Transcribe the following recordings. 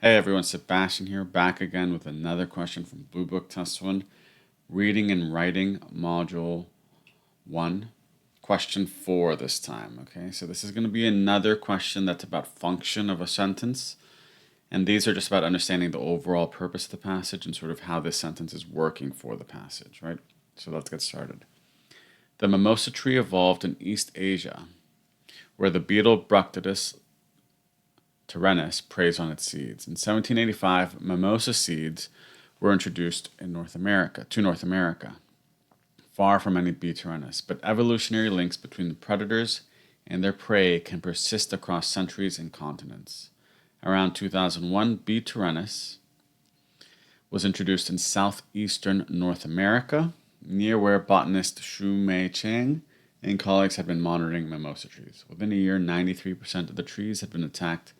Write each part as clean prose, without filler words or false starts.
Hey everyone, Sebastian here, back again with another question from Bluebook Test 1, Reading and Writing, Module 1, question 4 this time, okay? So this is going to be another question that's about function of a sentence, and these are just about understanding the overall purpose of the passage and sort of how this sentence is working for the passage, right? So let's get started. The mimosa tree evolved in East Asia, where the beetle Bructidus Tyrannus preys on its seeds. In 1785, mimosa seeds were introduced in North America, far from any B. tyrannus, but evolutionary links between the predators and their prey can persist across centuries and continents. Around 2001, B. tyrannus was introduced in southeastern North America, near where botanist Shu Mei Chang and colleagues had been monitoring mimosa trees. Within a year, 93% of the trees had been attacked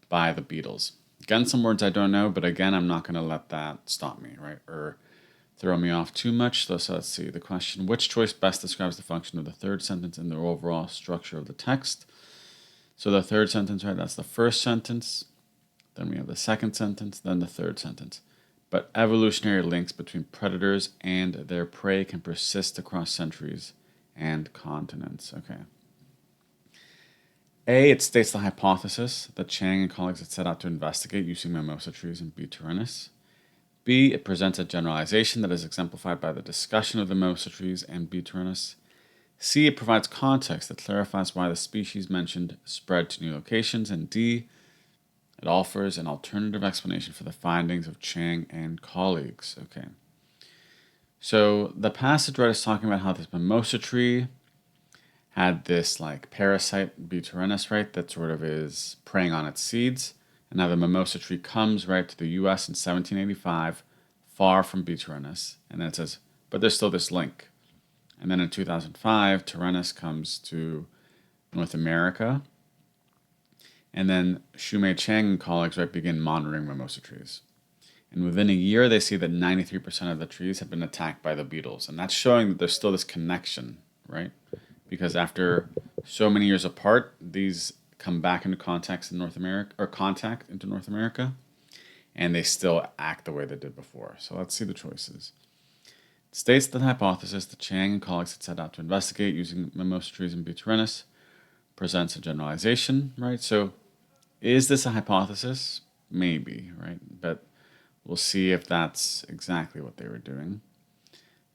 by the beetles. Again, some words I don't know, but again, I'm not going to let that stop me, right? Or throw me off too much. So let's see. The question, which choice best describes the function of the third sentence in the overall structure of the text? So the third sentence, right, that's the first sentence. Then we have the second sentence, then the third sentence. But evolutionary links between predators and their prey can persist across centuries and continents. Okay. A, it states the hypothesis that Chang and colleagues had set out to investigate using mimosa trees and B. tyrannus. B, it presents a generalization that is exemplified by the discussion of the mimosa trees and B. tyrannus. C, it provides context that clarifies why the species mentioned spread to new locations. And D, it offers an alternative explanation for the findings of Chang and colleagues. Okay. So the passage right is talking about how this mimosa tree had this like parasite B. tyrannus, right, that sort of is preying on its seeds. And now the mimosa tree comes right to the US in 1785, far from B. tyrannus. And then it says, but there's still this link. And then in 2005, tyrannus comes to North America. And then Shu Mei Chang and colleagues right begin monitoring mimosa trees. And within a year, they see that 93% of the trees have been attacked by the beetles. And that's showing that there's still this connection, right? Because after so many years apart, these come back into contact in North America, and they still act the way they did before. So let's see the choices. It states the hypothesis that Chang and colleagues had set out to investigate using mimosa trees and B. tyrannus presents a generalization, right? So is this a hypothesis? Maybe, right? But we'll see if that's exactly what they were doing.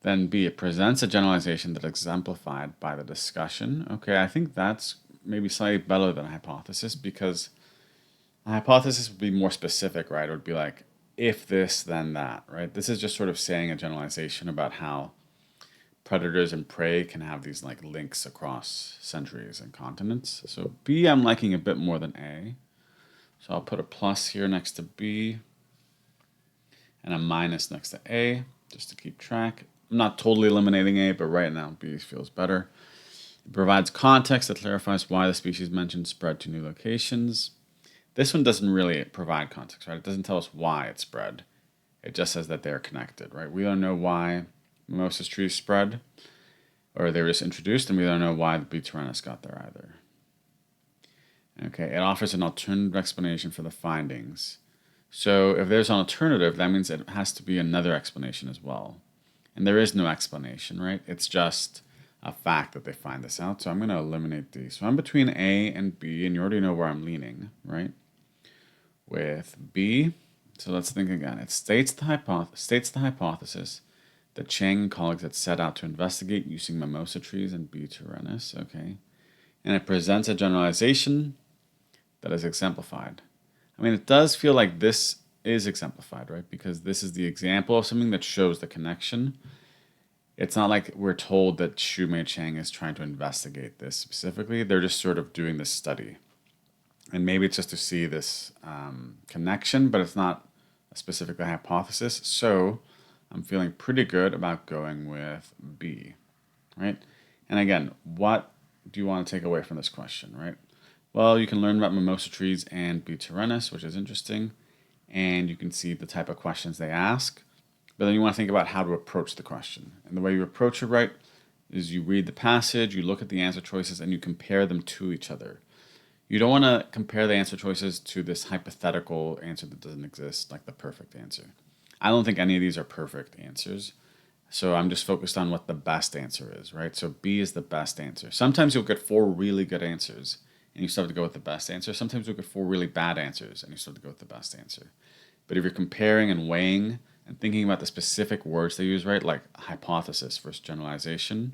Then B, it presents a generalization that is exemplified by the discussion. Okay, I think that's maybe slightly better than a hypothesis because a hypothesis would be more specific, right? It would be like, if this, then that, right? This is just sort of saying a generalization about how predators and prey can have these like links across centuries and continents. So B, I'm liking a bit more than A. So I'll put a plus here next to B and a minus next to A just to keep track. I'm not totally eliminating A, but right now B feels better. It provides context that clarifies why the species mentioned spread to new locations. This one doesn't really provide context, right? It doesn't tell us why it spread. It just says that they're connected, right? We don't know why mimosa trees spread, or they were just introduced, and we don't know why the B. tyrannus got there either. Okay, it offers an alternative explanation for the findings. So if there's an alternative, that means it has to be another explanation as well. And there is no explanation, right? It's just a fact that they find this out. So I'm going to eliminate these. So I'm between A and B, and you already know where I'm leaning, right? With B, so let's think again. It states the hypothesis that Chang and colleagues had set out to investigate using mimosa trees and B. tyrannus, okay? And it presents a generalization that is exemplified. I mean, it does feel like this is exemplified, right? Because this is the example of something that shows the connection. It's not like we're told that Shu Mei Chang is trying to investigate this specifically. They're just sort of doing this study. And maybe it's just to see this connection, but it's not a specific hypothesis. So I'm feeling pretty good about going with B, right? And again, what do you want to take away from this question, right? Well, you can learn about mimosa trees and B. tyrannus, which is interesting. And you can see the type of questions they ask. But then you want to think about how to approach the question. And the way you approach it, right, is you read the passage, you look at the answer choices, and you compare them to each other. You don't want to compare the answer choices to this hypothetical answer that doesn't exist, like the perfect answer. I don't think any of these are perfect answers. So I'm just focused on what the best answer is, right? So B is the best answer. Sometimes you'll get 4 really good answers and you still have to go with the best answer. Sometimes you'll get 4 really bad answers and you still have to go with the best answer. But if you're comparing and weighing and thinking about the specific words they use, right, like hypothesis versus generalization,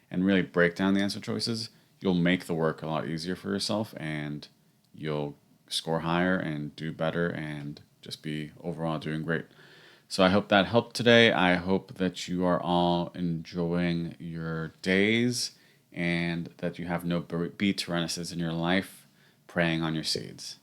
and really break down the answer choices, you'll make the work a lot easier for yourself and you'll score higher and do better and just be overall doing great. So I hope that helped today. I hope that you are all enjoying your days and that you have no bee tyrannuses in your life preying on your seeds.